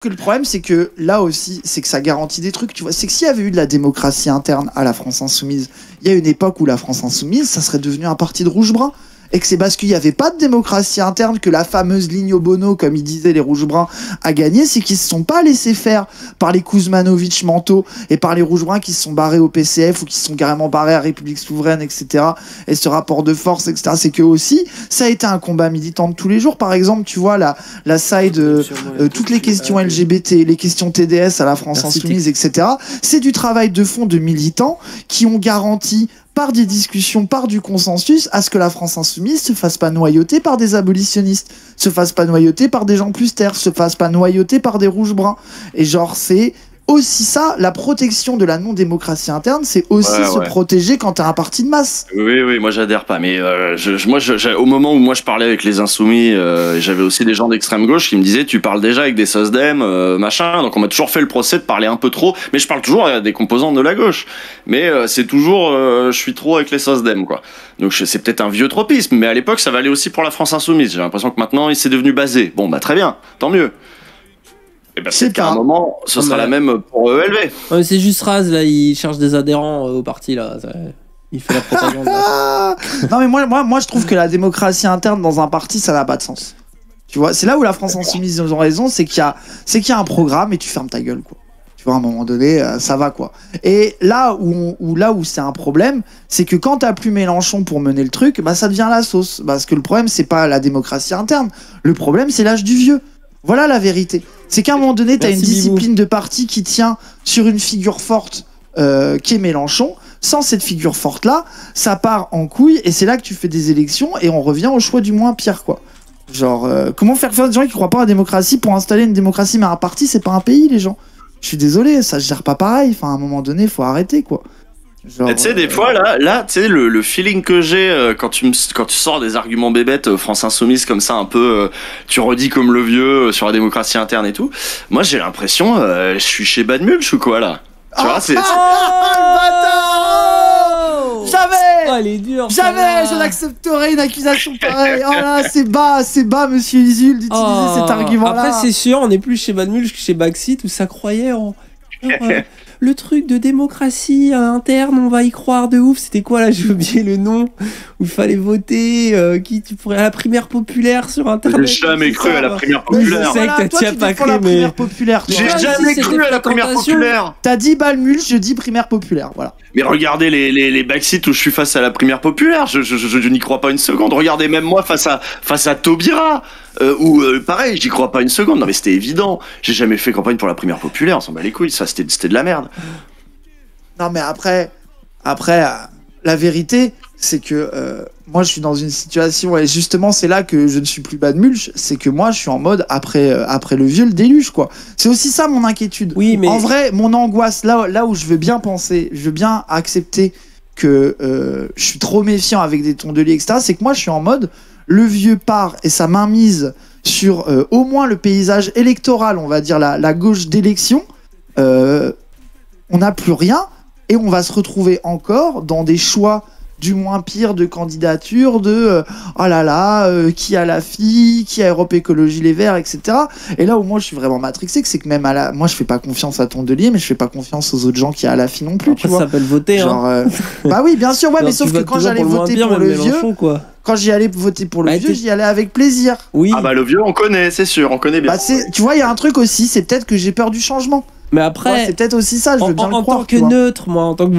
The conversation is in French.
Que le problème, c'est que là aussi, c'est que ça garantit des trucs. Tu vois, c'est que s'il y avait eu de la démocratie interne à la France Insoumise, il y a une époque où la France Insoumise, ça serait devenu un parti de rouge-brun. Et que c'est parce qu'il n'y avait pas de démocratie interne que la fameuse ligne au Bono, comme ils disaient les rouges-bruns, a gagné. C'est qu'ils se sont pas laissés faire par les Kuzmanovic mentaux et par les rouges-bruns qui se sont barrés au PCF ou qui se sont carrément barrés à République souveraine, etc. Et ce rapport de force, etc. C'est que aussi, ça a été un combat militant de tous les jours. Par exemple, tu vois, la side, toutes les questions LGBT, les questions TDS à la France Insoumise, etc. C'est du travail de fond de militants qui ont garanti par des discussions, par du consensus, à ce que la France Insoumise se fasse pas noyauter par des abolitionnistes, se fasse pas noyauter par des gens plus terres, se fasse pas noyauter par des rouges-bruns. Et genre, c'est aussi ça, la protection de la non-démocratie interne, c'est aussi se protéger quand t'as un parti de masse. Oui, moi j'adhère pas, mais moi, au moment où moi je parlais avec les Insoumis, j'avais aussi des gens d'extrême gauche qui me disaient tu parles déjà avec des SOSDEM, machin, donc on m'a toujours fait le procès de parler un peu trop, mais je parle toujours à des composantes de la gauche, mais c'est toujours, je suis trop avec les SOSDEM, quoi. Donc c'est peut-être un vieux tropisme, mais à l'époque ça valait aussi pour la France Insoumise. J'ai l'impression que maintenant il s'est devenu basé. Bon bah très bien, tant mieux. Et ben c'est qu'à un moment, ce sera la même pour ELV. Ouais, c'est juste Raz, là, il cherche des adhérents au parti, là. Il fait la propagande. Non, mais moi, je trouve que la démocratie interne dans un parti, ça n'a pas de sens. Tu vois, c'est là où la France Insoumise ils ont raison, c'est qu'il y a un programme et tu fermes ta gueule, quoi. Tu vois, à un moment donné, ça va, quoi. Et là où c'est un problème, c'est que quand t'as plus Mélenchon pour mener le truc, bah ça devient la sauce. Parce que le problème, c'est pas la démocratie interne. Le problème, c'est l'âge du vieux. Voilà la vérité. C'est qu'à un moment donné, t'as une discipline de parti qui tient sur une figure forte qui est Mélenchon. Sans cette figure forte-là, ça part en couille et c'est là que tu fais des élections et on revient au choix du moins pire, quoi. Genre, comment faire des gens qui croient pas à la démocratie pour installer une démocratie, mais un parti, c'est pas un pays, les gens. Je suis désolé, ça se gère pas pareil. Enfin, à un moment donné, faut arrêter, quoi. Tu sais, des fois, là, tu sais, le feeling que j'ai quand tu sors des arguments bébêtes France Insoumise comme ça, un peu, tu redis comme le vieux sur la démocratie interne et tout. Moi, j'ai l'impression, je suis chez Bad Mulch ou quoi, là? Tu vois, c'est... Jamais! Oh, elle est dure, jamais je n'accepterai une accusation pareille. Oh là, c'est bas, monsieur Usul, d'utiliser cet argument-là. Après, c'est sûr, on n'est plus chez Bad Mulch que chez Baxit où ça croyait en... le truc de démocratie interne, on va y croire de ouf. C'était quoi là? J'ai oublié le nom. Où il fallait voter, tu pourrais à la primaire populaire sur internet. J'ai jamais cru à la primaire populaire. Je sais que t'y as pas cru, mais... J'ai jamais cru à la primaire populaire. T'as dit Balmulch, je dis primaire populaire, voilà. Mais regardez les backseats où je suis face à la primaire populaire, je n'y crois pas une seconde. Regardez même moi face à Taubira, où pareil, j'y crois pas une seconde. Non mais c'était évident. J'ai jamais fait campagne pour la primaire populaire, on s'en bat les couilles, ça c'était de la merde. Non mais après, la vérité, c'est que moi je suis dans une situation et justement c'est là que je ne suis plus Bad Mulch, c'est que moi je suis en mode après le vieux le déluge, quoi. C'est aussi ça mon inquiétude. Oui, mais en vrai mon angoisse là où je veux bien penser, je veux bien accepter que je suis trop méfiant avec des tondeliers, etc. C'est que moi je suis en mode le vieux part et sa mainmise sur au moins le paysage électoral, on va dire la gauche d'élection, on n'a plus rien et on va se retrouver encore dans des choix du moins pire de candidature de oh là là, qui a la fille, qui a Europe Écologie Les Verts, etc. Et là où moi je suis vraiment matrixé, c'est que même moi je fais pas confiance à Tondelier, mais je fais pas confiance aux autres gens qui a la fille non plus. Après, tu vois. ça s'appelle voter, genre, hein. Bah oui, bien sûr, ouais, mais sauf que quand j'allais voter pour le vieux, quoi. quand j'y allais voter pour le vieux, j'y allais avec plaisir. Oui. Ah bah le vieux on connaît, c'est sûr, on connaît bien. Bah tu vois, il y a un truc aussi, c'est peut-être que j'ai peur du changement. Mais après, c'est peut-être aussi ça, je veux bien le croire. En tant que neutre, moi, en tant que